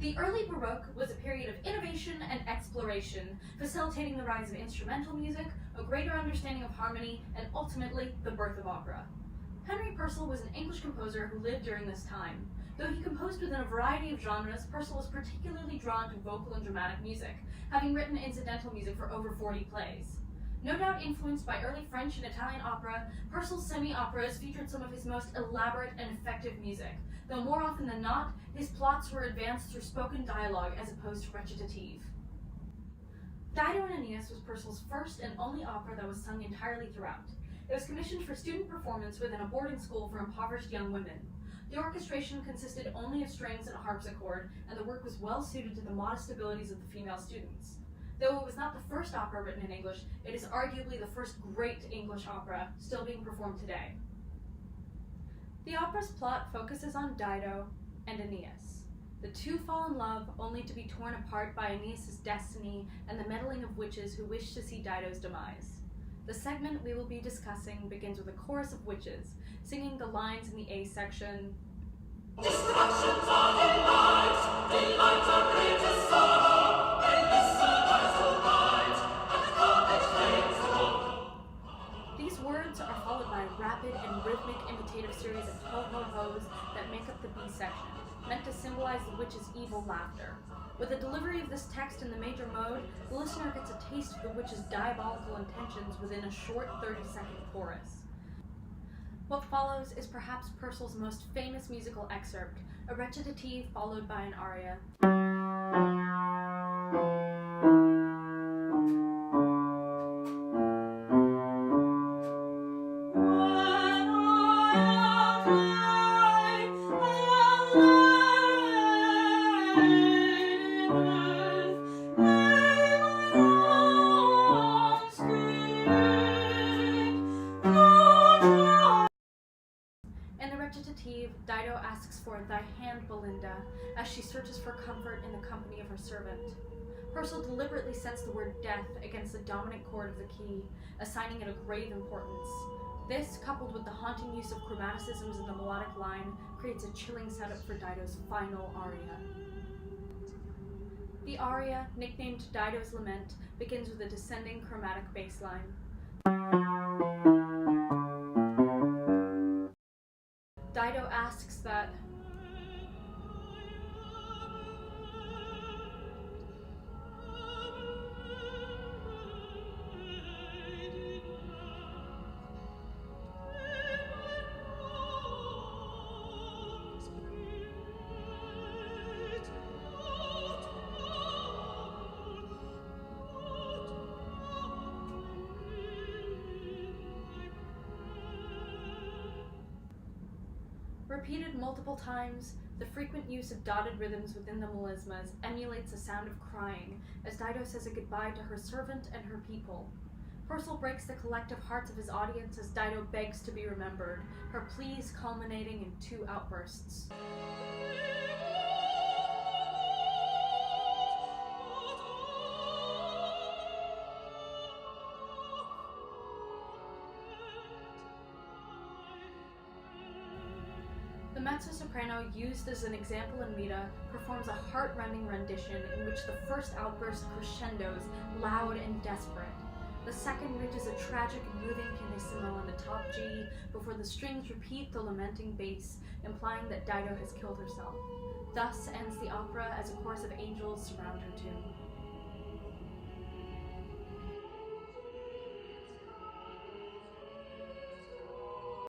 The early Baroque was a period of innovation and exploration, facilitating the rise of instrumental music, a greater understanding of harmony, and ultimately, the birth of opera. Henry Purcell was an English composer who lived during this time. Though he composed within a variety of genres, Purcell was particularly drawn to vocal and dramatic music, having written incidental music for over 40 plays. No doubt influenced by early French and Italian opera, Purcell's semi-operas featured some of his most elaborate and effective music, though more often than not, his plots were advanced through spoken dialogue as opposed to recitative. Dido and Aeneas was Purcell's first and only opera that was sung entirely throughout. It was commissioned for student performance within a boarding school for impoverished young women. The orchestration consisted only of strings and a harpsichord, and the work was well suited to the modest abilities of the female students. Though it was not the first opera written in English, it is arguably the first great English opera still being performed today. The opera's plot focuses on Dido and Aeneas. The two fall in love, only to be torn apart by Aeneas' destiny and the meddling of witches who wish to see Dido's demise. The segment we will be discussing begins with a chorus of witches, singing the lines in the A section. Distractions are delight, delight our greatest sorrow, Alyssa lies alight, and carpet flames the wall. These words are followed by a rapid and rhythmic imitative series of ho-ho-hos that make up the B section, meant to symbolize the witch's evil laughter. With the delivery of this text in the major mode, the listener gets a taste of the witch's diabolical intentions within a short 30-second chorus. What follows is perhaps Purcell's most famous musical excerpt, a recitative followed by an aria. Dido asks for thy hand, Belinda, as she searches for comfort in the company of her servant. Purcell deliberately sets the word death against the dominant chord of the key, assigning it a grave importance. This, coupled with the haunting use of chromaticisms in the melodic line, creates a chilling setup for Dido's final aria. The aria, nicknamed Dido's Lament, begins with a descending chromatic bass line. Dido asks that repeated multiple times, the frequent use of dotted rhythms within the melismas emulates the sound of crying as Dido says a goodbye to her servant and her people. Purcell breaks the collective hearts of his audience as Dido begs to be remembered, her pleas culminating in two outbursts. The mezzo-soprano, used as an example in Rita, performs a heart-rending rendition in which the first outburst crescendos, loud and desperate. The second reaches a tragic and moving pianissimo on the top G before the strings repeat the lamenting bass, implying that Dido has killed herself. Thus ends the opera as a chorus of angels surround her tomb.